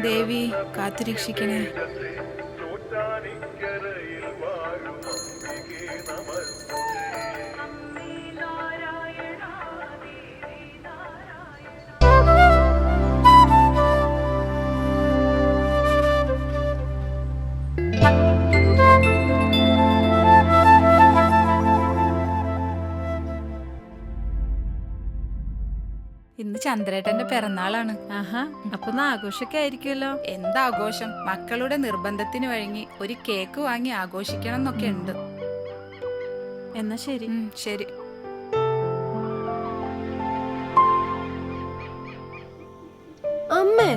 ദേവി കാത്തുരക്ഷിക്കണേ. ഇന്ന് ചന്ദ്രേട്ടന്റെ പിറന്നാളാണ്. ആഹാ, അപ്പൊ ആഘോഷമൊക്കെ ആയിരിക്കുമല്ലോ. എന്താഘോഷം, മക്കളുടെ നിർബന്ധത്തിന് വഴങ്ങി ഒരു കേക്ക് വാങ്ങി ആഘോഷിക്കണം എന്നൊക്കെ ഉണ്ട്. എന്നാ ശരി. ശരി. അമ്മേ,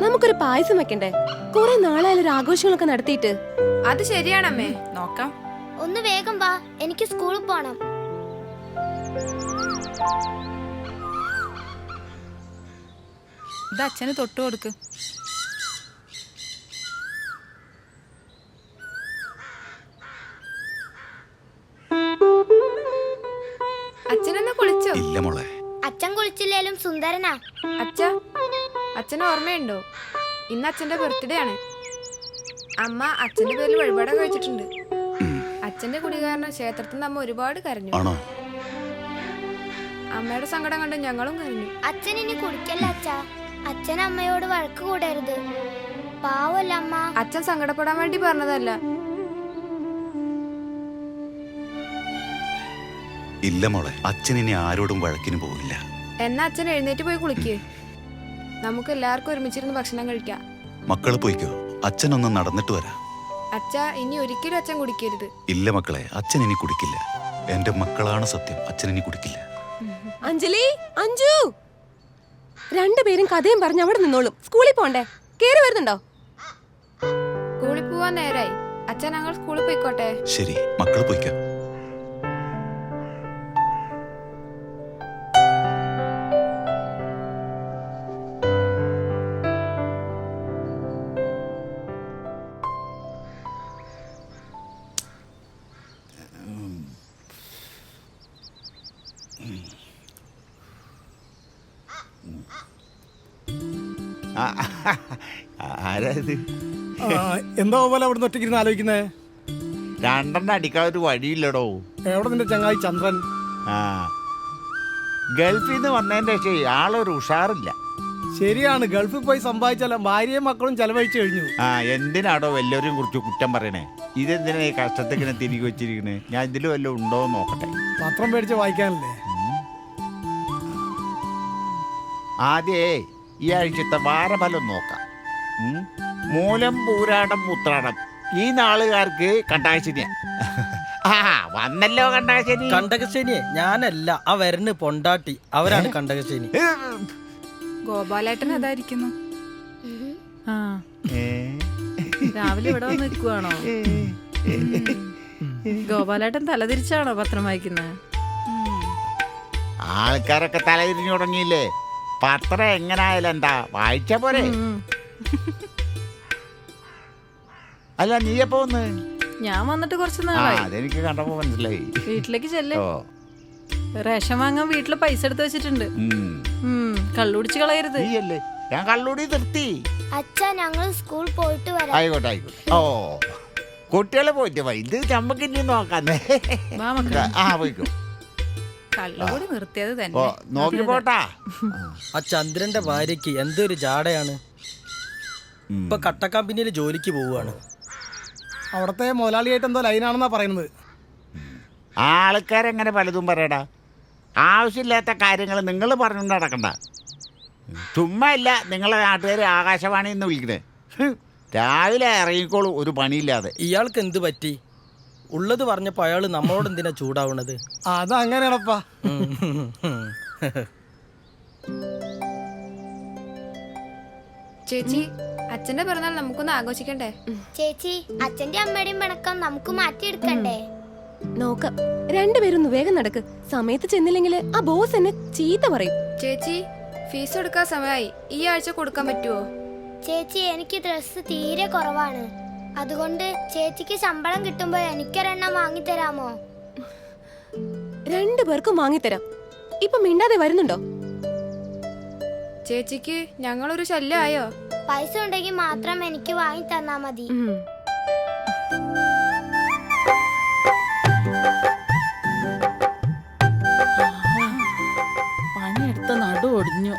നമുക്കൊരു പായസം വെക്കണ്ടേ? കുറെ നാളായാലും ആഘോഷങ്ങളൊക്കെ നടത്തിയിട്ട്. അത് ശരിയാണമ്മേ, നോക്കാം. ഒന്ന് വേഗം വാ, എനിക്ക് സ്കൂളിൽ പോണം. ഇത് അച്ഛന് തൊട്ടു കൊടുക്ക്. അച്ഛനെന്ന് കുളിച്ചോ? ഇല്ല മോളെ. അച്ഛൻ കുളിച്ചില്ലേലും സുന്ദരനാ. അച്ഛന് ഓർമ്മയുണ്ടോ? ഇന്ന് അച്ഛന്റെ ബർത്ത്ഡേ ആണ്. അമ്മ അച്ഛന്റെ പേരിൽ വഴിപാടൊക്കെ കഴിച്ചിട്ടുണ്ട്. അച്ഛന്റെ കുടി കാരണം ക്ഷേത്രത്തിൽ നിന്ന് അമ്മ ഒരുപാട് കരഞ്ഞു. അമ്മയുടെ സങ്കടം കണ്ട് ഞങ്ങളും കരഞ്ഞു. അച്ഛൻ ഇനി കുടിക്കല്ല അച്ഛാ. അച്ഛൻ അമ്മയോട് വഴക്ക് കൂടരുത്. പാവല്ല അമ്മ. അച്ഛൻ സങ്കടപ്പെടാൻ വേണ്ടി പറഞ്ഞതല്ല. ഇല്ല മോളെ, അച്ഛൻ ഇനി ആരോടും വഴക്കിന് പോവില്ല. എന്നാ അച്ഛൻ എഴുന്നേറ്റ് പോയി കുളിക്ക്. നമുക്ക് എല്ലാവർക്കും ഒരുമിച്ചിരുന്ന് ഭക്ഷണം കഴിക്കാം. മക്കള് പോയിക്കോ, അച്ഛനൊന്ന് നടന്നിട്ട് വരാം. അച്ഛാ, ഇനി ഒരിക്കലും അച്ഛൻ കുടിക്കരുത്. ഇല്ല മക്കളെ, അച്ഛൻ ഇനി കുടിക്കില്ല. എന്റെ മക്കളാണ് സത്യം, അച്ഛൻ ഇനി കുടിക്കില്ല. അഞ്ജലി, അഞ്ജു, രണ്ടുപേരും കഥയും പറഞ്ഞ് അവിടെ നിന്നോളും. സ്കൂളിൽ പോണ്ടേ? കേറി വരുന്നുണ്ടോ? സ്കൂളിൽ പോവാൻ നേരായി. അച്ഛൻ ഞങ്ങൾ സ്കൂളിൽ പോയിക്കോട്ടെ. ശരി, മക്കള് പോയിക്കോ. എന്തോ പോലെ അവിടെ നിന്ന് ഒറ്റയ്ക്കിരുന്ന് ആലോചിക്കുന്നേ? രണ്ടെണ്ണം അടിക്കാൻ ഒരു വഴിയില്ലടോ. എവിടെ നിന്റെ ചങ്ങായി ചന്ദ്രൻ? ഗൾഫിൽ നിന്ന് വന്നതിന്റെ ശേഷം ആളൊരു ഉഷാറില്ല. ശരിയാണ്, ഗൾഫിൽ പോയി സമ്പാദിച്ചാലും ഭാര്യയും മക്കളും ചെലവഴിച്ചു കഴിഞ്ഞു. എന്തിനാടോ എല്ലാവരെയും കുറിച്ച് കുറ്റം പറയണേ? ഇതെന്തിനാ ഈ കഷ്ടത്തിങ്ങനെ തിരികെ വെച്ചിരിക്കണേ? ഞാൻ ഇതിൽ വല്ലതും ഉണ്ടോ നോക്കട്ടെ. പത്രം പേടിച്ച് വായിക്കാനല്ലേ? ആദ്യേ ഈ ആഴ്ചത്തെ വാരഫലം നോക്കാം. മൂലം, പൂരാടം, ഉത്രാടം ഈ നാളുകാർക്ക് കണ്ടകശനിയാ. വന്നല്ലോ കണ്ടകശനി. കണ്ടകശനിയെ ഞാനല്ല, ആ വരന് പൊണ്ടാട്ടി അവരാണ് കണ്ടകശനി. ഗോപാലേട്ടൻ അതായിരിക്കുന്നു. രാവിലെ ഇവിടെ വന്ന് നിൽക്കുവാണോ? ഗോപാലേട്ടൻ തലതിരിച്ചാണോ പത്രം വായിക്കുന്നത്? ആൾക്കാരൊക്കെ തലതിരിഞ്ഞു തുടങ്ങിയില്ലേ? പത്രം എങ്ങനായാലും എന്താ, വായിച്ച പോരെ. അല്ല, നീ എപ്പോ വന്ന്? ഞാൻ വന്നിട്ട് കുറച്ച് നാളായി. അതെനിക്ക് കണ്ടപ്പോ മനസ്സിലായി. വീട്ടിലേക്ക് ചെല്ലേ. റേഷൻ വാങ്ങാൻ വീട്ടില് പൈസ എടുത്ത് വെച്ചിട്ടുണ്ട്. കള്ളുടിച്ച് കളയരുത്. ഞാൻ കള്ളുടി നിർത്തി. അച്ഛാ, ഞങ്ങൾ സ്കൂൾ പോയിട്ട് വരാം. ആയിക്കോട്ടെ ആയിക്കോട്ടെ. ഓ, കുട്ടികളെ പോയിട്ട് ഇത് ചമ്മക്കിനി നോക്കാന്നേ. പോയിക്കോ. കള്ളുകൂടി നിർത്തിയത് തന്നെ. നോക്കി പോട്ടാ. ആ ചന്ദ്രന്റെ ഭാര്യക്ക് എന്തൊരു ജാടയാണ്. ഇപ്പൊ കട്ട കമ്പനിയിൽ ജോലിക്ക് പോവുകയാണ്. അവിടത്തെ മുതലാളിയായിട്ട് എന്തോ ലൈനാണെന്നാ പറയുന്നത്. ആൾക്കാരെങ്ങനെ പലതും പറയടാ. ആവശ്യമില്ലാത്ത കാര്യങ്ങൾ നിങ്ങൾ പറഞ്ഞുകൊണ്ട് നടക്കണ്ട. ചുമ്മാ ഇല്ല നിങ്ങളെ നാട്ടുകാർ ആകാശവാണി എന്ന് വിളിക്കണേ. രാവിലെ ഇറങ്ങിക്കോളൂ ഒരു പണിയില്ലാതെ. ഇയാൾക്ക് എന്ത് പറ്റി? ഉള്ളത് പറഞ്ഞപ്പോ അയാള് നമ്മളോട് എന്തിനാ ചൂടാവണത്? അതങ്ങനെയാണപ്പാ. ചേച്ചി, അച്ഛന്റെ പിറന്നാൾ നമുക്കൊന്ന് ആഘോഷിക്കണ്ടേ? ചേച്ചി, അച്ഛന്റെ അമ്മയുടെയും പിണക്കം നമുക്ക് മാറ്റിയെടുക്കണ്ടേ? നോക്കാം, രണ്ടുപേരും ഒന്ന് വേഗം നടക്ക്. സമയത്ത് ചെന്നില്ലെങ്കിൽ ആ ബോസ് എന്നെ ചീത്ത പറയും. ചേച്ചി, ഫീസ് കൊടുക്കാൻ സമയമായി. ഈ ആഴ്ച കൊടുക്കാൻ പറ്റുമോ? ചേച്ചി, എനിക്ക് ഡ്രസ് തീരെ കുറവാണ്. അതുകൊണ്ട് ചേച്ചിക്ക് ശമ്പളം കിട്ടുമ്പോൾ എനിക്കൊരെണ്ണം വാങ്ങിത്തരാമോ? രണ്ടുപേർക്കും വാങ്ങിത്തരാം. ഇപ്പൊ മിണ്ടാതെ വരുന്നുണ്ടോ? ചേച്ചിക്ക് ഞങ്ങളൊരു ശല്യമായോ? പൈസ ഉണ്ടെങ്കിൽ മാത്രം എനിക്ക് വാങ്ങി തന്നാ മതി. പണിയെടുത്ത നടു ഒടിഞ്ഞു.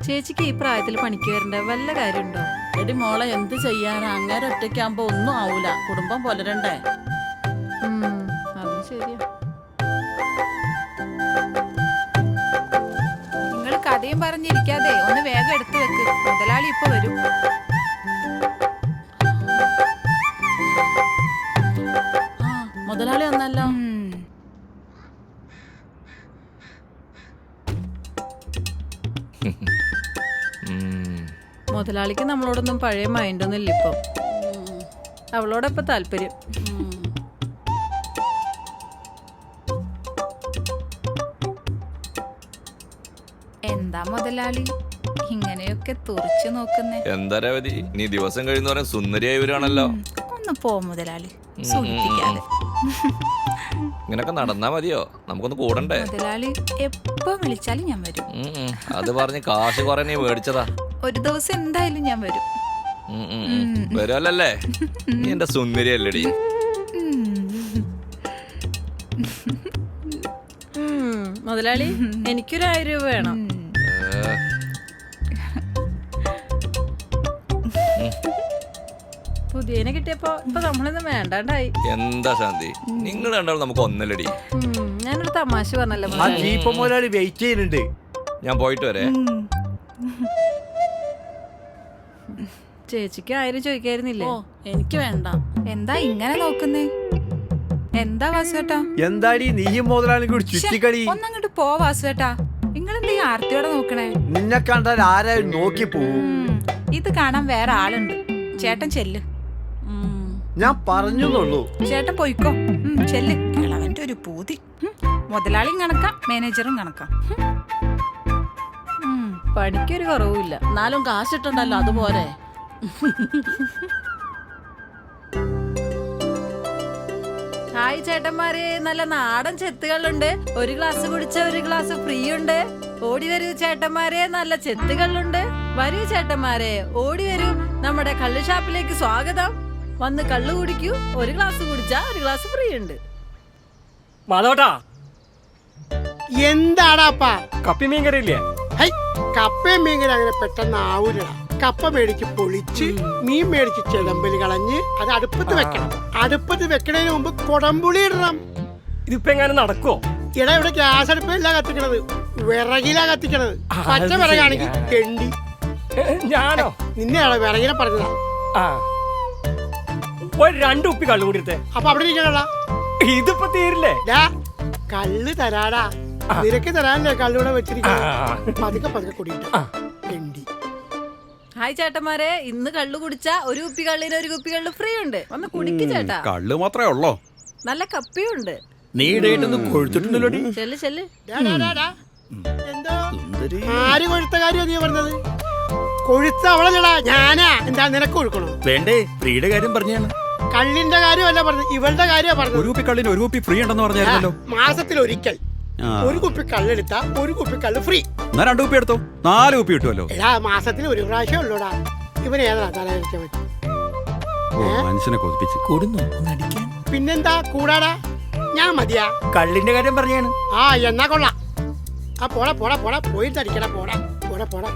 ചേച്ചിക്ക് ഈ പ്രായത്തിൽ പണിക്ക് വരണ്ട വല്ല കാര്യമുണ്ടോ? എടി മോളെ, എന്ത് ചെയ്യാനാ? അങ്ങനെ ഒറ്റയ്ക്കാകുമ്പോ ഒന്നും ആവൂല. കുടുംബം പുലരണ്ടേ? അത് ശരിയാ. നിങ്ങൾ കഥയും പറഞ്ഞിരിക്കാതെ ഒന്ന് വേഗം എടുത്തു വെക്ക്. മുതലാളി ഇപ്പൊ വരും. മുതലാളി വന്നല്ലോ. മുതലാളിക്ക് നമ്മളോടൊന്നും പഴയ മൈൻഡൊന്നും ഇല്ല ഇപ്പൊ. അവളോടൊപ്പം താല്പര്യം. എന്താ മുതലാളി ഇങ്ങനെയൊക്കെ തുറച്ചു നോക്കുന്നേ? എന്താ രവതി, നീ ദിവസം കഴിയുന്നവരെ സുന്ദരിയായി വരികയാണല്ലോ. ഒന്ന് പോ മുതലാളി, സൂചിപ്പിക്കാതെ. ഇങ്ങനൊക്കെ നടന്നാ മതിയോ? നമുക്കൊന്ന് കൂടണ്ടേ? മുതലാളി എപ്പോ വിളിച്ചാലും ഞാൻ വരും. അത് പറഞ്ഞ് കാശ് കുറെ നീ മേടിച്ചതാ. ഒരു ദിവസം എന്തായാലും ഞാൻ വരും. വരുമല്ലേ? നീ എന്റെ സുന്ദരിയല്ലേടി. മുതലാളി, എനിക്കൊരു 1000 രൂപ വേണം. പുതിയനെ കിട്ടിയപ്പോ ഇപ്പൊ നമ്മളൊന്നും വേണ്ടാണ്ടായി. എന്താ ശാന്തി, നിങ്ങൾ രണ്ടാളും നമുക്ക് ഒന്നല്ലടി. ഞാനൊരു തമാശ പറഞ്ഞല്ലോ. ആ ജീപ്പ് മുതലാളി വെയിറ്റ് ചെയ്യുന്നുണ്ട്. ഞാൻ പോയിട്ട് വരെ. ചേച്ചിക്ക് 1000 ചോദിക്കായിരുന്നില്ലേ? എനിക്ക് വേണ്ട. എന്താ ഇങ്ങനെ നോക്കുന്നേ? എന്താ വാസുവേട്ടാ? എന്താടി നീയും മുതലാളി കൂടി ചുറ്റിക്കളി? ഒന്നങ്ങോട്ട് പോ വാസുവേട്ടാ. നിങ്ങളെന്താ ഈ ആർത്തിയോടെ നോക്കണേ? നിന്നെ കണ്ടാൽ ആരായും നോക്കി പോവും. ഇത് കാണാൻ വേറെ ആളുണ്ട്. ചേട്ടൻ ചെല്ല്. ഞാൻ പറഞ്ഞുള്ളൂ. ചേട്ടൻ പോയിക്കോ. ചെല്ല്. കിളവന്റെ ഒരു പൂതി. മുതലാളിയും കണക്കാം, മാനേജറും കണക്കാം. പണിക്കൊരു കുറവുമില്ല. എന്നാലും കാശിട്ടുണ്ടല്ലോ, അതുപോലെ. ഹായ് ചേട്ടന്മാരെ, നല്ല നാടൻ ചെത്തുകളുണ്ട്. ഒരു ഗ്ലാസ് കുടിച്ച ഒരു ഗ്ലാസ് ഫ്രീ ഉണ്ട്. ഓടി വരൂ ചേട്ടന്മാരെ, നല്ല ചെത്തുകളുണ്ട്. വരൂ ചേട്ടന്മാരെ, ഓടി വരൂ. നമ്മുടെ കള്ള് ഷാപ്പിലേക്ക് സ്വാഗതം. വന്ന് കള്ളു കുടിക്കൂ. ഒരു ഗ്ലാസ് കുടിച്ചാ ഒരു ഗ്ലാസ് ഫ്രീ ഉണ്ട്. മാധവട്ടാ, എന്താടാപ്പാ? കപ്പി മീൻ കറിയില്ലേ? കപ്പയും മീൻകറി അങ്ങനെ പെട്ടെന്ന് ആവൂല. കപ്പ മേടിച്ച് പൊളിച്ച് മീൻ മേടിച്ച് ചെലമ്പല് കളഞ്ഞ് അത് അടുപ്പത്ത് വെക്കണം. അടുപ്പത്ത് വെക്കണതിന് മുമ്പ് കൊടംപുളി ഇടണം. ഇതിപ്പോ എങ്ങനെ നടക്കോ? ഇടാ, ഇവിടെ ഗ്യാസ് അടുപ്പല്ല കത്തിക്കണത്, വിറകിലാ കത്തിക്കണത്. പച്ച വിറകാണെങ്കിൽ തെണ്ടി. ഞാനോ? നിന്നെയാണോ വിറകിനെ പറഞ്ഞതാ? ആ, ഒരു 2 ഉപ്പി കള്ളു കൂടിയത്തെ. അപ്പൊ അവിടെ ഇരിക്കണ ഇതിപ്പോ തീരില്ലേ? കള്ള് തരാടാ. നിരക്ക് തരാനല്ലേ കള്ളൂടെ വെച്ചിരിക്കുന്നത്. പതുക്കെ പതുക്കെ കുടിയിട്ട് തെണ്ടി. ഹായ് ചേട്ടന്മാരെ, ഇന്ന് കള്ളു കുടിച്ചാ ഒരു കുപ്പി കള്ളിന് ഒരു കുപ്പി കള്ളു ഫ്രീ ഉണ്ട്. വന്ന് കുടിക്ക് ചേട്ടാ. കള്ള് മാത്രമേ ഉള്ളോ? നല്ല കപ്പിയുണ്ട്. നീ ഇടയിട്ടൊന്ന് കൊഴുത്തിട്ടുണ്ടല്ലോ. ചെല്ല് ചെല്ല്. എന്തോ ആര് കൊഴുത്ത കാര്യം നീ പറഞ്ഞത്? കൊഴുത്ത അവളല്ലടാ, ഞാനാ. എന്താ നിനക്ക് കൊഴുക്കണോ? വേണ്ടേ, ഫ്രീയുടെ കാര്യം പറഞ്ഞാണ്. കള്ളിന്റെ കാര്യമല്ല പറഞ്ഞത്, ഇവളുടെ കാര്യമാണ് പറഞ്ഞത്. ഒരു കുപ്പി കള്ളിന് ഒരു കുപ്പി ഫ്രീ ഉണ്ടെന്ന് പറഞ്ഞായിരുന്നല്ലോ. മാസത്തിൽ ഒരിക്കൽ ഒരു കുപ്പി കള്ളെടുത്താ ഒരു കുപ്പി കള്ള് ഫ്രീ. എന്നാ 2 കുപ്പി എടുത്തോ, 4 കുപ്പി കിട്ടുമല്ലോ. എടാ, മാസത്തിൽ ഒരു പ്രാവശ്യം ഉള്ളൂടാ. ഇവന് ഏതാ തലയിരിക്കാൻ പറ്റും? മനുഷ്യനെ കൊതിപ്പിച്ച് പിന്നെന്താ കൂടാടാ? ഞാൻ മതിയാ. കള്ളിന്റെ കാര്യം പറഞ്ഞാണ്. എന്നാ കൊള്ളാം. പോടാ പോടാ പോടാ, പോയി തടിക്കടാ. പോടാ പോടാ പോടാ.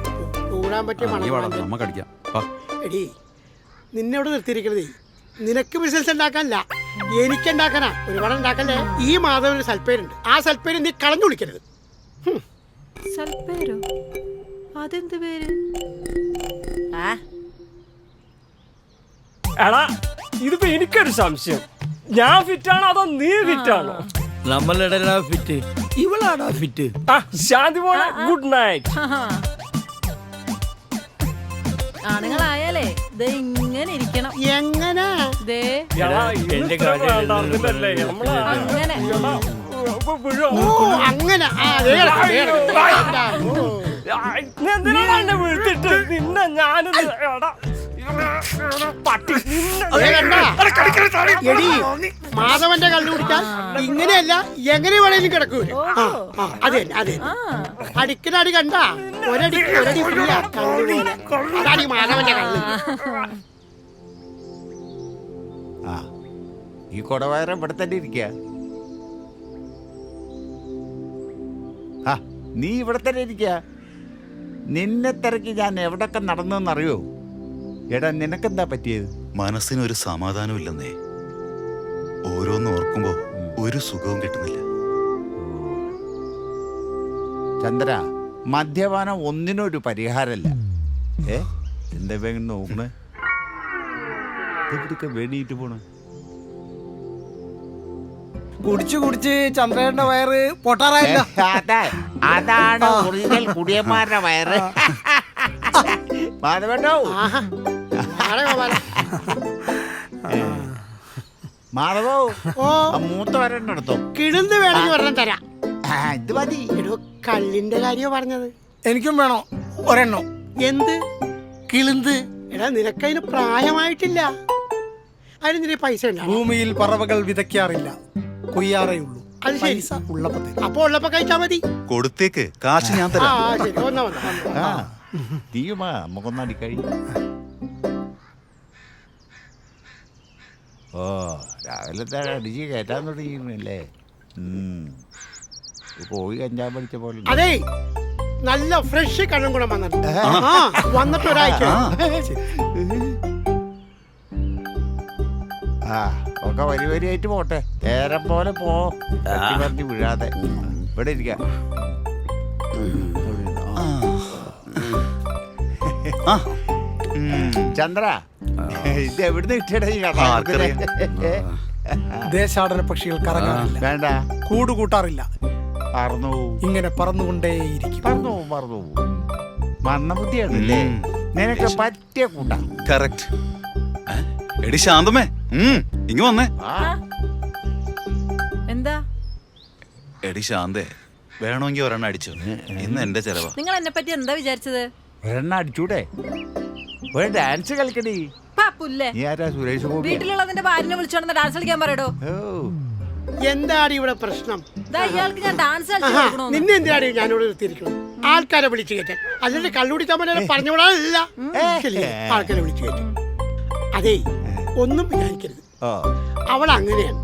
കൂടാൻ പറ്റിയ മണം കടിക്കാം. എടി, നിന്നോട് നിർത്തിയിരിക്കണതേ നിനക്ക് ബിസിനസ് ഉണ്ടാക്കാനല്ല, എനിക്കുണ്ടാക്കാനാ. ഒരുപാട് ഉണ്ടാക്കല്ലേ. ഈ മാധവൻ ഒരു സൽപ്പേരുണ്ട്. ആ സൽപ്പേര് നീ കളഞ്ഞു വിളിക്കരുത്. സൽപ്പേരോ? അതെന്ത് പേര്? എടാ, ഇതിപ്പോ എനിക്കൊരു സംശയം. ഞാൻ ഫിറ്റാണോ അതോ നീ ഫിറ്റാണോ? നമ്മളുടെ ഫിറ്റ്, ഇവളാണോ ഫിറ്റ്? ശാന്തി മോളെ, ഗുഡ് നൈറ്റ്. ആണുങ്ങളായാലേ ദേ ഇങ്ങനെ ഇരിക്കണം. എങ്ങനെ? ദേ അങ്ങനെ അങ്ങനെ എന്തിനാണ് വീഴ്ത്തിട്ട് നിന്നെ ഞാനൊന്ന് ദേ കണ്ടാ? എടീ, മാധവന്റെ കള്ളു കുടിക്കാൻ ഇങ്ങനെയല്ല എങ്ങനെ വേണേലും കിടക്കൂല. അതെ അതെ, അടിക്കണ അടി കണ്ടാ? ഒരടി ഫ്രീയാ, കള്ളു പോലെ. അതാണ് ഈ മാധവന്റെ കള്ളു. ആ ഈ കൊടവയറ ഇവിടെ തന്നെ ഇരിക്കുക. ആ നീ ഇവിടെ തന്നെ ഇരിക്കുക. നിന്നെ തിരക്കി ഞാൻ എവിടൊക്കെ നടന്നെന്നറിയോ? എടാ നിനക്കെന്താ പറ്റിയത്? മനസ്സിനൊരു സമാധാനവും ഇല്ലെന്നേ. ഓരോന്ന് ഓർക്കുമ്പോ ഒരു സുഖവും കിട്ടുന്നില്ല. ചന്ദ്ര, മദ്യപാനം ഒന്നിനൊരു പരിഹാരമല്ല. എന്താ വേഗം നോക്കണേ? എവിടേക്ക് വേണിയിട്ട് പോണേ? കുടിച്ചു കുടിച്ച് ചന്ദ്രന്റെ വയറ് പൊട്ടാറായില്ല. അതാണ് ഒറിജിനൽ കുടിയന്മാരുടെ വയറ്. മാധവട്ടോ, മാധവോ, മൂത്ത വരണ്ട എടുത്തോ. കിടന്ന് വേണമെങ്കിൽ ഒരെണ്ണം തരാം. ഇത് മതി. എടോ, കള്ളിന്റെ കാര്യോ പറഞ്ഞത്? എനിക്കും വേണോ ഒരെണ്ണം? എന്ത് കിളിന്ത്? എടാ, നിനക്കതിന് പ്രായമായിട്ടില്ല. അതിന് നിന്റെ പൈസ ഉണ്ടാവും. ഭൂമിയിൽ പറവകൾ വിതയ്ക്കാറില്ല, കൊയ്യാറേ ഉള്ളൂ. അത് ശരി. പൈസ ഉള്ളപ്പോ തരും. അപ്പൊ ഉള്ളപ്പോ കഴിച്ചാ മതി. കൊടുത്തേക്ക്, കാശ് ഞാൻ ആ തരാം. ശരി, വന്നോ. തീയുമാ നമുക്കൊന്നടി കഴി. ഓ രാവിലത്തെ അടിച്ച് കയറ്റാൻ തുടങ്ങിയിരുന്നല്ലേ? പോയി കഞ്ചാൻ പഠിച്ച പോലെ. അതെ, നല്ല ഫ്രഷ് കണ്ണും കൂടെ വന്നിട്ടുണ്ട്. വന്നിട്ട് ഒരാഴ്ച. ആ ഒക്കെ വരി വരിയായിട്ട് പോട്ടെ. നേരം പോലെ പോ, പറഞ്ഞ് വീഴാതെ. ഇവിടെ ഇരിക്കാം. ചന്ദ്ര, ഇത് എവിടുന്ന് കിട്ടിയടാ ഈ കഥ? ദേശാടന പക്ഷികൾ കറങ്ങാറില്ല, വേണ്ട, കൂട് കൂട്ടാറില്ല, പറന്നു ഇങ്ങനെ പറന്നുകൊണ്ടേയിരിക്കും. പറന്നു പറന്നു മണ്ണബുദ്ധിയാണല്ലേ നിനക്ക് പറ്റിയ കൂട്ടാ. കറക്റ്റ്. എടി ശാന്തമേ, ഇങ്ങ് വന്നേ. എന്താ? എടി ശാന്തേ, വേണമെങ്കിൽ ഒരെണ്ണം അടിച്ചോ. ഇന്ന് എന്റെ ചെലവാ. നിങ്ങൾ എന്നെ പറ്റി എന്താ വിചാരിച്ചത്? ഒരെണ്ണം അടിച്ചൂടെ? ഒരു ഡാൻസ് കളിക്കടി. പാപ്പുല്ലേ, നീ ആരാ? സുരേഷ് ഗോപി? വീട്ടിലുള്ളതിന്റെ ഭാര്യനെ വിളിച്ചോണ്ട് ഡാൻസ് കളിക്കാൻ പറയടോ. എന്താണ് ഇവിടെ പ്രശ്നം? ഇയാൾക്ക് ഞാൻ ഡാൻസ് കളിച്ചു കൊടുക്കണോ? നിന്നെ എന്തിനാണ് ഞാനിവിടെ നിർത്തിയിരിക്കുന്നത്? ആൾക്കാരെ വിളിച്ചു കയറ്റാൻ, അല്ലാതെ കള്ളുടിക്കാൻ പറഞ്ഞുകൂടാല്ല. ആൾക്കാരെ വിളിച്ചു കയറ്റാൻ. അതേ, ഒന്നും വിചാരിക്കരുത്. അവൾ അങ്ങനെയാണ്.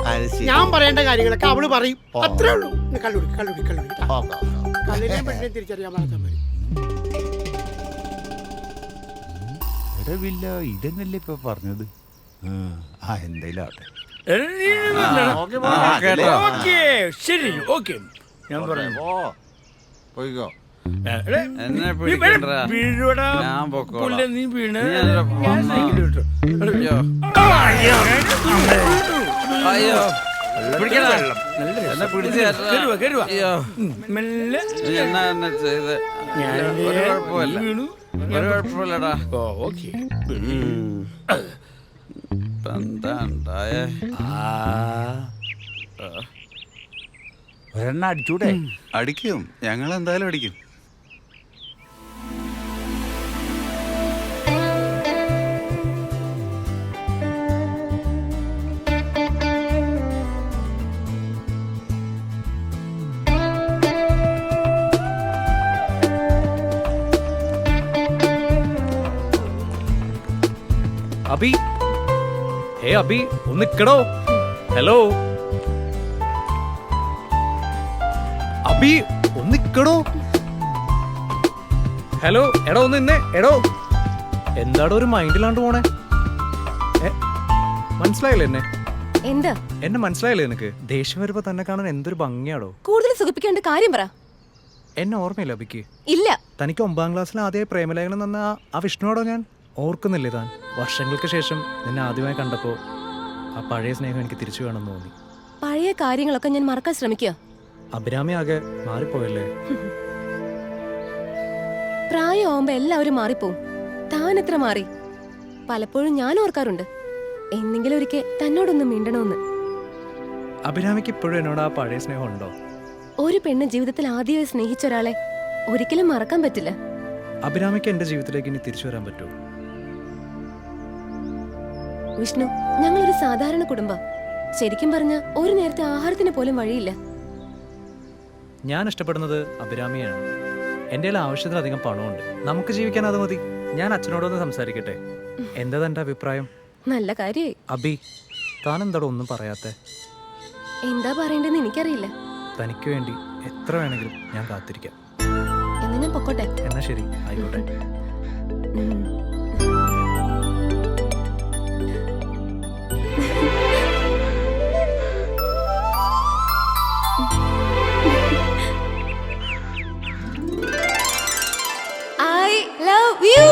ഞാൻ പറയേണ്ട കാര്യങ്ങളൊക്കെ അവള് പറയും, അത്രേ ഉള്ളൂ. കള്ളുടി കള്ളുടി കള്ളുടി കള്ളിനെ പെണ്ണിനെ തിരിച്ചറിയാൻ മാത്രം മതി. ഇടവില്ല, ഇതെന്നല്ലേ ഇപ്പൊ പറഞ്ഞത്. ആ എന്തായാലും ആട്ടെ. ശരി, ഓക്കെ. ഞാൻ പറയാം. പോയിക്കോ. നീ വീണ് ഒരെണ്ണം അടിച്ചൂടെ? അടിക്കും, ഞങ്ങൾ എന്തായാലും അടിക്കും. അബി, ഹേ അബി, ഒന്ന് നിക്കടോ. ഹലോ അബി, ഒന്ന് നിക്കടോ. ഹലോ, എടോ ഒന്ന് നിന്നേ. എടോ, എന്താടോ ഒരു മൈൻഡിലാണ്ട് പോണേ? മനസ്സിലായില്ലേ എന്നെ? എന്താ? എന്നെ മനസ്സിലായില്ലേ നിനക്ക്? ദേഷ്യം വരുമ്പോ തന്നെ കാണാൻ എന്തൊരു ഭംഗിയാടോ. കൂടുതൽ സുഖിപ്പിക്കേണ്ട കാര്യം പറ. എന്നെ ഓർമ്മയില്ല അബിക്ക്? ഇല്ല. തനിക്ക് 9ാം ക്ലാസ്സിൽ ആദ്യമായി പ്രേമലേഖനം തന്ന ആ വിഷ്ണുവാടോ ഞാൻ? ഓർക്കുന്നില്ലേ താൻ? വർഷങ്ങൾക്ക് ശേഷം നിന്നെ ആദ്യമായി കണ്ടപ്പോ ആ പഴയ സ്നേഹം എനിക്ക് തിരിച്ചു വേണമെന്ന് തോന്നി. പഴയ കാര്യങ്ങളൊക്കെ ഞാൻ മറക്കാൻ ശ്രമിക്കുക. അഭിരാമി ആകെ മാറിപ്പോയല്ലേ? പ്രായമാവുമ്പോ എല്ലാവരും മാറിപ്പോവും. താൻ എത്ര മാറി? പലപ്പോഴും ഞാൻ ഓർക്കാറുണ്ട്, എന്തെങ്കിലും ഒരിക്കൽ തന്നോടൊന്നും മിണ്ടണമെന്ന്. അഭിരാമിക്ക് ഇപ്പോഴും എന്നോട് ആ പഴയ സ്നേഹം ഉണ്ടോ? ഒരു പെണ്ണ് ജീവിതത്തിൽ ആദ്യമായി സ്നേഹിച്ച ഒരാളെ ഒരിക്കലും മറക്കാൻ പറ്റില്ല. അഭിരാമിക്ക് എന്റെ ജീവിതത്തിലേക്ക് ഇനി തിരിച്ചു വരാൻ പറ്റുമോ? വിഷ്ണു, ഞങ്ങളൊരു സാധാരണ കുടുംബം. ശരിക്കും പറഞ്ഞ ഒരു നേരത്തെ ആഹാരത്തിന് പോലും വഴിയില്ല. ഞാൻ ഇഷ്ടപ്പെടുന്നത് അഭിരാമിയാണ്. എൻ്റെ കയ്യിൽ ആവശ്യത്തിലധികം പണമുണ്ട്. നമുക്ക് ജീവിക്കാൻ അത് മതി. ഞാൻ അച്ഛനോടൊന്ന് സംസാരിക്കട്ടെ. എന്താ തൻ്റെ അഭിപ്രായം? നല്ല കാര്യമായി. അബി, താൻ എന്താടോ ഒന്നും പറയാത്തെ? എന്താ പറയണ്ടെന്ന് എനിക്കറിയില്ല. തനിക്ക് വേണ്ടി എത്ര വേണമെങ്കിലും ഞാൻ കാത്തിരിക്കാം. എന്നാ ഞാൻ പൊക്കോട്ടെ. എന്നാ ശരി, ആയിക്കോട്ടെ. ഉം. I love you.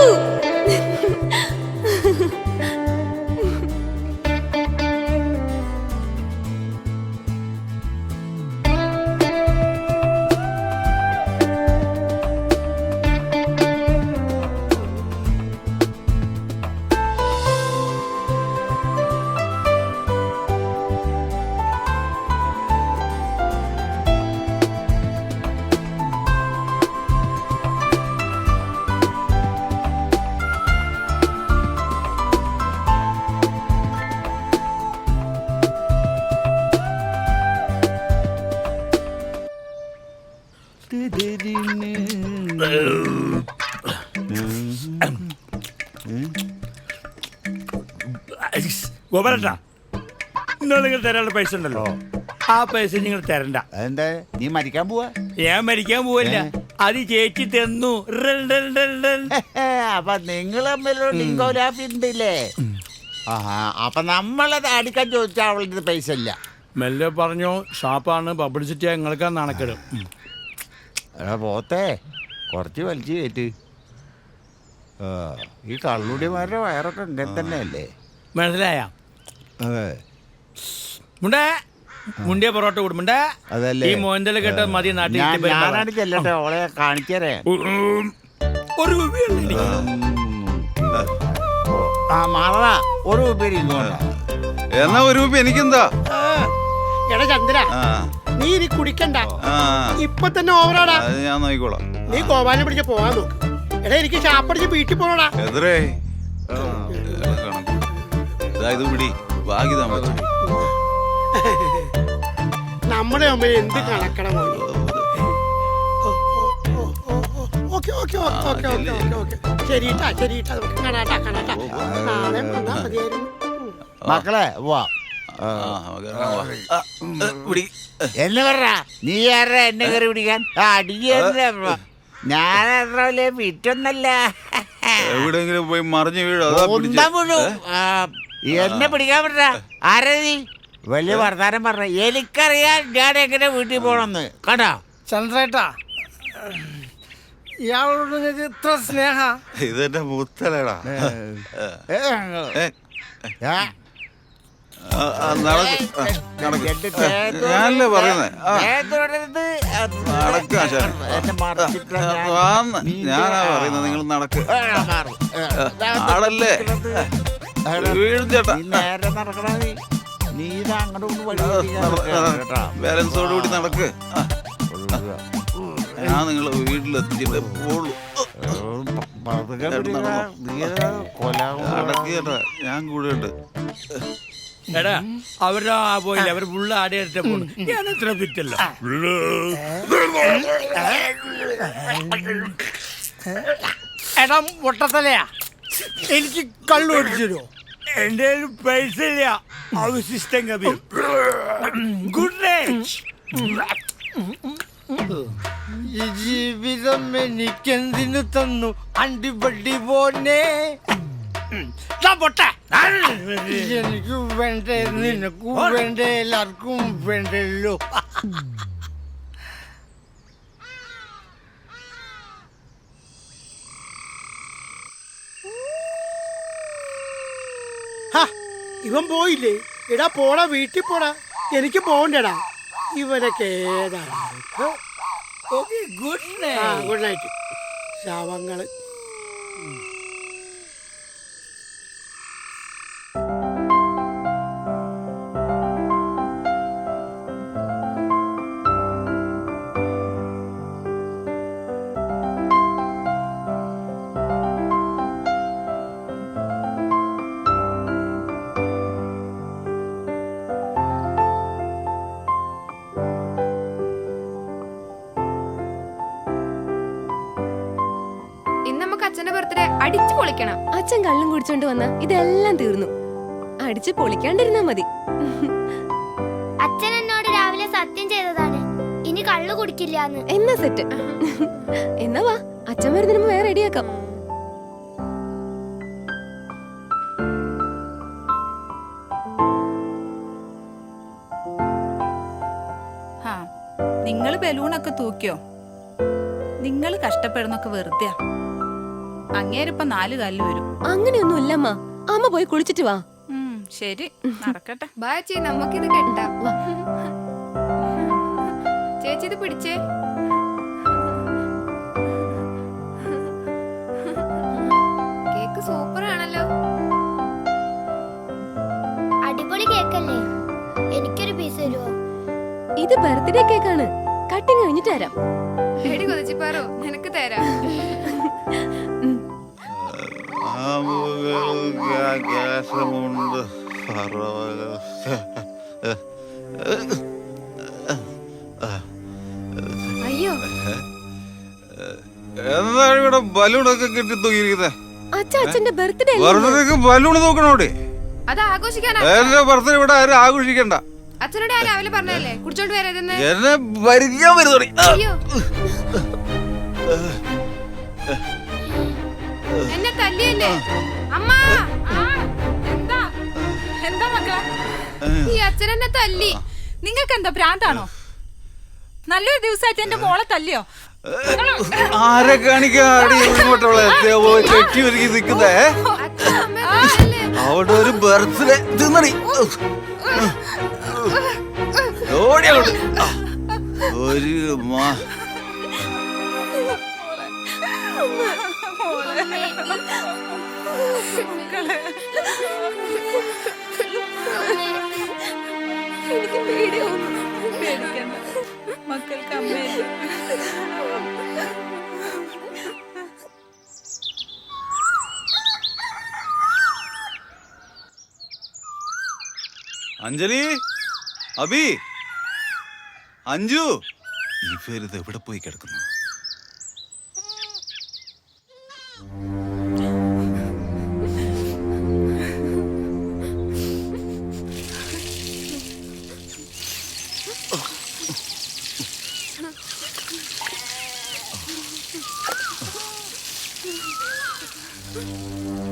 ഗോപാലട്ടാ, നിങ്ങൾ തരാനുള്ള പൈസ ഉണ്ടല്ലോ, ആ പൈസ നിങ്ങൾ തരണ്ട. അതെന്താ, നീ മരിക്കാൻ പോവാ? ഞാൻ മരിക്കാൻ പോവല്ല, അത് ചേച്ചി തന്നു. അപ്പൊ നിങ്ങൾ തമ്മിലുള്ള ലിങ്കോലാഫി ഉണ്ടല്ലേ? അപ്പൊ നമ്മളത് അടിക്കാൻ ചോദിച്ചാൽ അവളുടെ പൈസ ഇല്ല. മെല്ലെ പറഞ്ഞോ, ഷാപ്പാണ്, പബ്ലിസിറ്റി നിങ്ങൾക്ക് നടക്കിടും. പോത്തേ, കുറച്ച് വലിച്ചു കയറ്റ്. ഈ കള്ളുടിമാരുടെ വയറൊക്കെ ഇങ്ങനെ തന്നെയല്ലേ? മനസ്സിലായ? മുണ്ടേ മുണ്ടിയ പൊറോട്ട കൂടുമുണ്ടേ. അതല്ലേ ഈ മോന്തൽ കേട്ട മതി. നാട്ടിൽ ഞാനാണ് ചെല്ലട്ടെ, ഓളെ കാണിച്ചേരേ. ഒരു മാറ ഒരു രൂപ ഇങ്ങോട്ടാ. എന്നാ ഒരു രൂപ എനിക്കെന്താ? എടാ ചന്ദ്ര, നീ ഇനി കുടിക്കണ്ട, ഇപ്പൊ തന്നെ ഓവറാടാ. ഞാൻ നോക്കിക്കോളാം. നീ ഗോപാലിനെ പിടിച്ച് പോകാൻ നോക്ക്. എടാ എനിക്ക് ചാപ്പടിച്ച് വീട്ടിൽ പോണോടാ. എതിരേ ഇത് പിടി, ഭാഗ്യതാ വെച്ചു. നമ്മുടെ അമ്മ എന്ത് കണക്കണം. ശരിട്ടാ ശരിട്ടാ, നമുക്ക് കാണാട്ടാ കാണാട്ടാ. നാളെ വന്നാ മതിയായിരുന്നു. മക്കളെ വാ. എന്ന് പറ, നീ ആരാ എന്നെ കയറി പിടിക്കാൻ? അടിയ ഞാൻ എത്ര വലിയ വിറ്റൊന്നല്ല. എവിടെങ്കിലും പോയി മറിഞ്ഞു വീഴ. എന്നെ പിടിക്കാൻ പറ്റ ആരാ നീ? വലിയ വർത്താനം പറഞ്ഞ. എനിക്കറിയാം ഞാൻ എങ്ങനെ വീട്ടിൽ പോണെന്ന്. കണ്ടോ ചന്ദ്രേട്ടാ, ഇയാളോട് നിങ്ങൾക്ക് ഇത്ര സ്നേഹ? ഇതെന്റെ മുത്തലടാ. ഞാനല്ലേ പറയുന്നേ. ഞാനാ പറയുന്നത്, നിങ്ങൾ നടക്ക്. ആടല്ലേ വീഴും ചേട്ടാ. ബാലൻസോടുകൂടി നടക്ക്. ഞാൻ നിങ്ങളെ വീട്ടിലെത്തിച്ചിട്ടേ പോളൂ. നടക്കേട്ടാ, ഞാൻ കൂടെ ഉണ്ട്. എടാ, അവരുടെ പോയില്ല, അവർ ഫുള്ള് ആടിയിട്ട് പോണു. ഞാൻ എത്ര വിറ്റല്ലോ. എടാ മുട്ടത്തലയാ, എനിക്ക് കള്ളു അടിച്ചു തരുമോ? എന്റെ പൈസ ഇല്ല, അവശിഷ്ടം കവി. Good night. ഈ ജീവിതം എനിക്കെന്തിനു തന്നു അണ്ടിപട്ടി പോന്നെ? എനിക്ക് വേണ്ടേ, നിനക്കും വേണ്ടേ, എല്ലാവർക്കും വേണ്ടല്ലോ. ഇവൻ പോയില്ലേ? എടാ പോടാ, വീട്ടിൽ പോടാ. എനിക്ക് പോകണ്ടടാ. ഇവനൊക്കെ ഏതാണ്? Good good night. ശവങ്ങള്. അടിച്ചു പൊളിക്കണം. അച്ഛൻ കള്ളും കുടിച്ചോണ്ട് വന്ന ഇതെല്ലാം തീർന്നു. അടിച്ച് പൊളിക്കാണ്ടിരുന്നാ മതി. അച്ഛൻ എന്നോട് രാവിലെ സത്യം ചെയ്തതാണ്, ഇനി കള്ളു കുടിക്കില്ലാന്ന്. എന്നാ സെറ്റ്. എന്നാ വാ, അച്ഛൻ വരുന്നതിന് മുമ്പ് വേറെ റെഡിയാക്കാം. ആ, നിങ്ങൾ ബലൂണൊക്കെ തൂക്കിയോ? നിങ്ങൾ കഷ്ടപ്പെടുന്നൊക്കെ വെറുതെയാ. അങ്ങേരിപ്പ 4 കല്ല് വരും. അങ്ങനെയൊന്നും ഇല്ലമ്മ. അമ്മ പോയി കുളിച്ചിട്ട് വാ. ശരി, നടക്കട്ടെ. ബാച്ചി, നമുക്കിത് കെട്ടാം. ചേച്ചി ഇത് പിടിച്ചേ. കേക്ക് സൂപ്പർ ആണല്ലോ. അടിപൊളി കേക്കല്ലേ? എനിക്കൊരു പീസ് തരുമോ? ഇത് ബർത്ത്ഡേ കേക്കാണ്. കട്ടിങ് കഴിഞ്ഞിട്ട് തരാം. എടി കൊതിച്ചിപ്പാറോ, നിനക്ക് തരാം. അയ്യോ, എന്താണ് ഇവിടെ ബലൂണൊക്കെ കെട്ടി തൂക്കിയിരിക്കുന്നത്? അച്ഛന്റെ ബർത്ത്ഡേ ബർത്ത്ഡേക്ക് ബലൂൺ തൂക്കണോടെ? അത് ആഘോഷിക്കാനാ. എന്റെ ബർത്ത്ഡേ ഇവിടെ ആരും ആഘോഷിക്കണ്ട. അച്ഛനോട് ഞാൻ രാവിലെ പറഞ്ഞതല്ലേ കുടിച്ചോണ്ട് വരരുതെന്ന്. എന്നെ ഭരിക്കാൻ വരുന്നോടി. അയ്യോ, എന്നെ തല്ലിയല്ലേ അമ്മ? എന്താ എന്താ മക്കളെ? ഈ അച്ഛൻ എന്നെ തല്ലി. നിങ്ങൾക്ക് എന്താ ഭ്രാന്താണോ? നല്ലൊരു ദിവസമായിട്ട് എന്റെ മോളെ തല്ലിയോ? ആരെ കാണിക്കാടി ഇങ്ങോട്ടുള്ള കെട്ടി ഒരുക്കി നിൽക്കുന്നേ? അവിടെ ഒരു ബർത്ത്ഡേ തിന്നണി. ഓടി അങ്ങോട്ട്. ഒരു എനിക്ക് പേടിയാവുന്നു. പേടിക്കണ്ട, മക്കൾക്ക് അമ്മയില്ല. അഞ്ജലി, അബി, അഞ്ജു, ഇവരിത് എവിടെ പോയി കിടക്കുന്നു?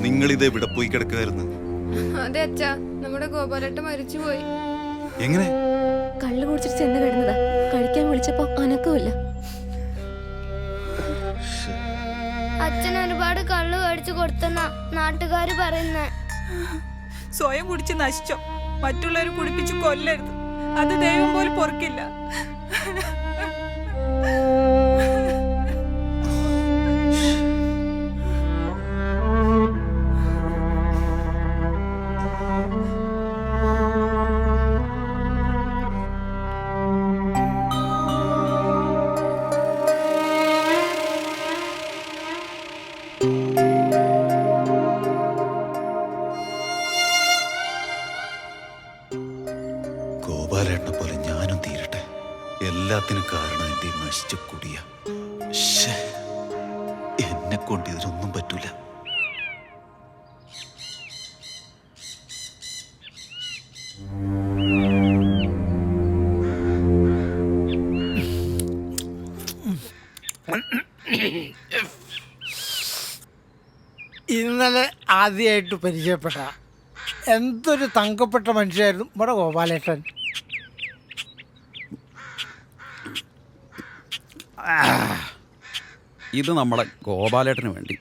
നിങ്ങളിത് എവിടെ പോയി കിടക്കുമായിരുന്നു? അതെ അച്ഛാ, നമ്മുടെ ഗോപാലേട്ടൻ മരിച്ചുപോയി. എങ്ങനെ? കള്ളു കുടിച്ചിട്ട് ചെന്ന് കിടന്നതാ. കഴിക്കാൻ വിളിച്ചപ്പോ അനക്കമില്ല. അച്ഛൻ ഒരുപാട് കള്ളു മേടിച്ചു കൊടുത്തെന്നാ നാട്ടുകാര് പറയുന്നേ. സ്വയം കുടിച്ച് നശിച്ചോ? മറ്റുള്ളവർ കുടിപ്പിച്ച് കൊല്ലരുത്. അത് ദൈവം പോലും പൊറുക്കില്ല. ഗോപാലേട്ടനെ പോലെ ഞാനും തീരട്ടെ. എല്ലാത്തിനും കാരണം എന്റെ നശിച്ച കുടിയ. എന്നെ കൊണ്ട് ഇതിനൊന്നും പറ്റൂല. ഇന്നലെ ആദ്യമായിട്ട് പരിചയപ്പെട്ട എന്തൊരു തങ്കപ്പെട്ട മനുഷ്യരായിരുന്നു നമ്മുടെ ഗോപാലേട്ടൻ. ഇത് നമ്മളെ ഗോപാലേട്ടന് വേണ്ടി.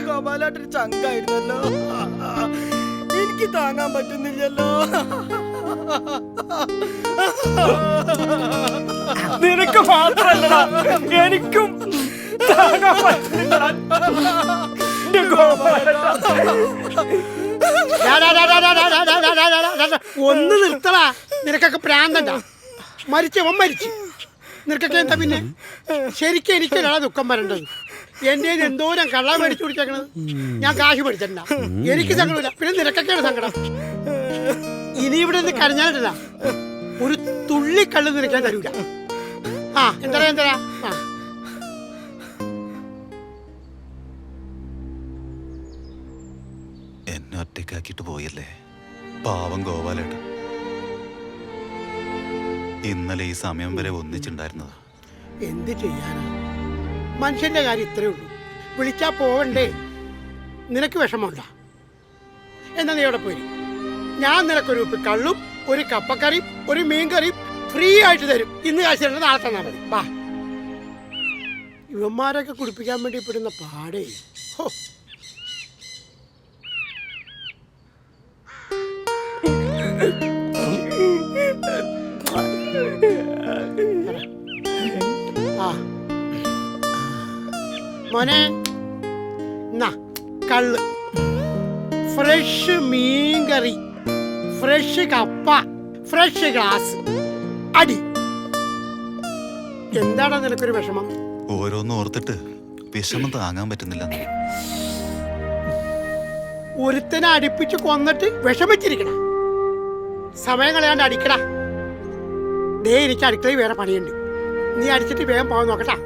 ഗോപാലേട്ടൻ ചങ്കായിരുന്നല്ലോ. എനിക്ക് താങ്ങാൻ പറ്റുന്നില്ലല്ലോ. നിനക്ക് മാത്രല്ലടാ, എനിക്കും താങ്ങാൻ പറ്റുന്നില്ലടാ. എന്റെ ഗോപാലേട്ടാ. ഒന്ന് നിർത്തടാ. നിനക്കൊക്കെ പ്രാന്തണ്ട. മരിച്ചവൻ മരിച്ചു. നിനക്കൊക്കെ എന്താ പിന്നെ? ശരിക്കും എനിക്കൊരാളെ ദുഃഖം വരേണ്ടത്. എന്റെ എന്തോരം കള്ളാൻ മേടിച്ചു കുടിച്ചേക്കണത്. ഞാൻ കാശ് മേടിച്ചിട്ടുണ്ട. എനിക്ക് സങ്കടമില്ല, പിന്നെ നിനക്കൊക്കെയാണ് സങ്കടം. ഇനി ഇവിടെ നിന്ന് കരഞ്ഞാലില്ല, ഒരു തുള്ളി കള്ള് നിനക്കാൻ തരൂല. ആ എന്താ എന്താ ആ എന്നെ ഒറ്റയ്ക്കാക്കിയിട്ട് പോയല്ലേ പാവം ഗോപാലേട്ടൻ. ഇന്നലെ ഈ സമയം വരെ ഒന്നിച്ചുണ്ടായിരുന്നതാ. എന്ത് ചെയ്യാനാ, മനുഷ്യന്റെ കാര്യം ഇത്രയേ ഉള്ളൂ. വിളിച്ചാ പോവണ്ടേ? നിനക്ക് വിഷമമുണ്ട? എന്നാ നീ അവിടെ പോയി, ഞാൻ നിനക്കൊരു ഉപ്പ് കള്ളും ഒരു കപ്പക്കറിയും ഒരു മീൻകറിയും ഫ്രീ ആയിട്ട് തരും. ഇന്ന് കാശ് തരണം, നാളെ തന്നാൽ മതി. വാ. ഇവന്മാരൊക്കെ കുടിപ്പിക്കാൻ വേണ്ടി പെടുന്ന പാടേ. ഹോ, ആ മോനെ, എന്നാ കള്ള്, ഫ്രഷ് മീൻകറി, ഫ്രഷ് കപ്പ, ഫ്രഷ് ഗ്ലാസ്, അടി. എന്താടാ നിനക്കൊരു വിഷമം? ഓരോന്ന് ഓർത്തിട്ട് വിഷമം താങ്ങാൻ പറ്റുന്നില്ല. ഒരുത്തനെ അടിപ്പിച്ച് കൊന്നിട്ട് വിഷമിച്ചിരിക്കണ. സമയം കളയാണ്ട് അടിക്കടാ. ദേ എനിക്ക് അടുക്കളയിൽ വേറെ പണിയുണ്ട്. നീ അടിച്ചിട്ട് വേഗം പോകാൻ നോക്കട്ടാ.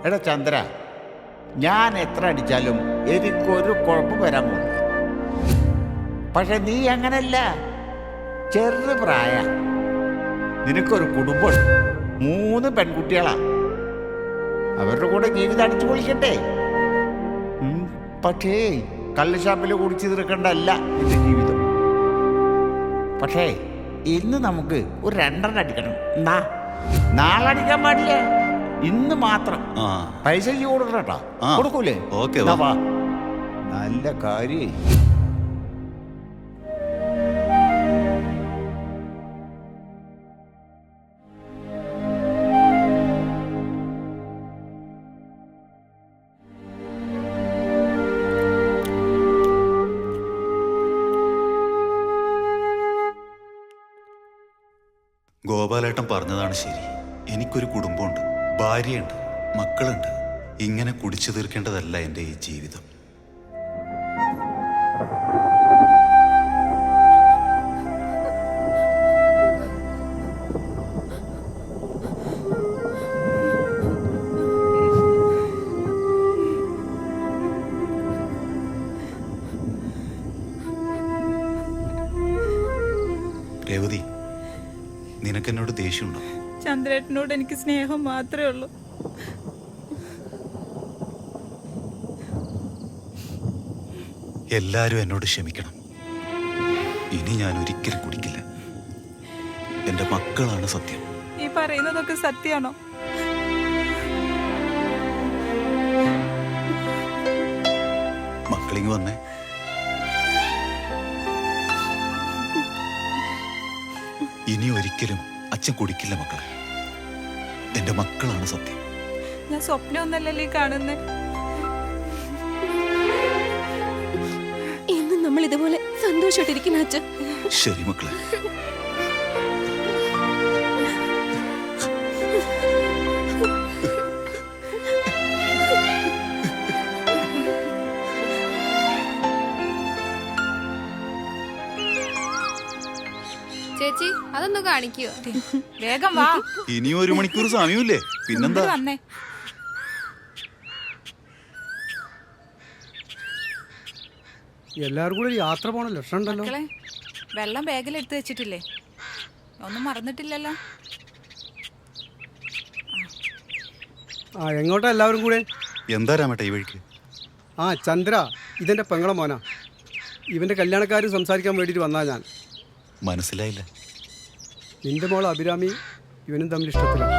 എടാ ചന്ദ്ര, ഞാൻ എത്ര അടിച്ചാലും എനിക്കൊരു കുഴപ്പം വരാൻ പോകുന്നു. പക്ഷെ നീ അങ്ങനല്ല, ചെറു പ്രായ, നിനക്കൊരു കുടുംബമുണ്ട്, 3 പെൺകുട്ടികളാ. അവരുടെ കൂടെ ജീവിതം അടിച്ചു പൊളിക്കട്ടെ. പക്ഷേ കള്ളുഷാപ്പിൽ കുടിച്ചു തീർക്കേണ്ടല്ല എൻ്റെ ജീവിതം. പക്ഷേ ഇന്ന് നമുക്ക് ഒരു 2 അടിക്കണം. എന്നാ നാളെ അടിക്കാൻ പാടില്ല, ഇന്ന് മാത്രം. പൈസ കൊടുക്കണം കേട്ടോ. കൊടുക്കൂലേ? ഓക്കെ, നല്ല കാര്യം. ഗോപാലേട്ടൻ പറഞ്ഞതാണ് ശരി. എനിക്കൊരു കുടുംബമുണ്ട്, ഭാര്യയുണ്ട്, മക്കളുണ്ട്. ഇങ്ങനെ കുടിച്ചു തീർക്കേണ്ടതല്ല എൻ്റെ ഈ ജീവിതം. രേവതി, നിനക്കെന്നോട് ദേഷ്യമുണ്ടോ? ചന്ദ്രേട്ടനോട് എനിക്ക് സ്നേഹം മാത്രമേ ഉള്ളൂ. എല്ലാരും എന്നോട് ക്ഷമിക്കണം. ഇനി ഞാൻ ഒരിക്കലും കുടിക്കില്ല. എന്റെ മക്കളാണ് സത്യം. ഈ പറയുന്നതൊക്കെ സത്യമാണോ? മക്കളിങ്ങ് വന്നേ. ഇനി ഒരിക്കലും അച്ഛൻ കുടിക്കില്ല മക്കളെ. എന്റെ മക്കളാണ് സത്യം. ഞാൻ സ്വപ്നമൊന്നല്ലല്ലേ കാണുന്നേ. എന്നും നമ്മൾ ഇതുപോലെ സന്തോഷമായിട്ടിരിക്കുന്ന അച്ഛൻ. ശരി മക്കളെ. ചേച്ചി അതൊന്ന് കാണിക്കോ? വേഗം വാ. ഇനി 1 മണിക്കൂർ സമയമില്ലേ? പിന്നെന്താ? വന്നേ. എല്ലാവരും കൂടി യാത്ര പോണ ലക്ഷണം ഉണ്ടല്ലോ. മക്കളെ, വെള്ളം ബാഗിൽ എടുത്ത് വെച്ചിട്ടില്ലേ? ഒന്നും മറന്നിട്ടില്ലല്ലോ. ആ എങ്ങോട്ടാ എല്ലാവരും കൂടെ? എന്താ രാമേട്ട ഈ വഴിക്ക്? ആ ചന്ദ്ര, ഇതെന്റെ പെങ്ങളെ മോനാ. ഇവന്റെ കല്യാണക്കാരും സംസാരിക്കാൻ വേണ്ടിയിട്ട് വന്നാ ഞാൻ. മനസ്സിലായില്ല. നിന്റെ മോൾ അഭിരാമി ഇവനും തമ്മിൽ ഇഷ്ടത്തിലാണ്.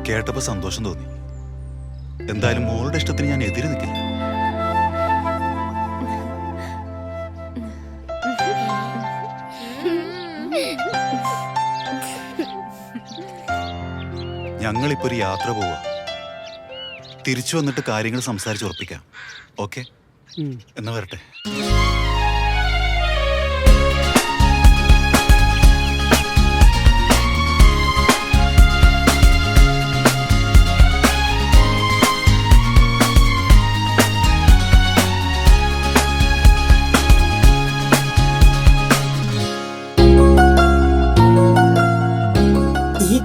കേട്ടപ്പോ സന്തോഷം തോന്നി. എന്തായാലും മോളുടെ ഇഷ്ടത്തിന് ഞാൻ എതിര് നിൽക്കില്ല. ഞങ്ങളിപ്പോ ഒരു യാത്ര പോവാ. തിരിച്ചു വന്നിട്ട് കാര്യങ്ങൾ സംസാരിച്ച് ഉറപ്പിക്കാം. ഓക്കെ, എന്നാ വരട്ടെ.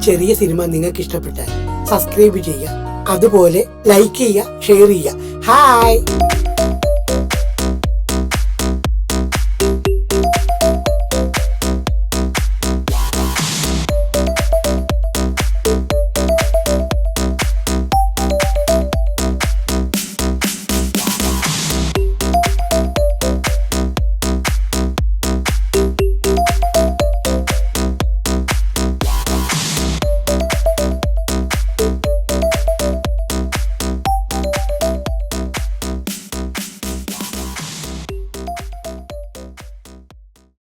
ചെറിയ സിനിമ നിങ്ങൾക്ക് ഇഷ്ടപ്പെട്ടാൽ സബ്സ്ക്രൈബ് ചെയ്യുക, അതുപോലെ ലൈക്ക് ചെയ്യുക, ഷെയർ ചെയ്യുക. ഹായ്.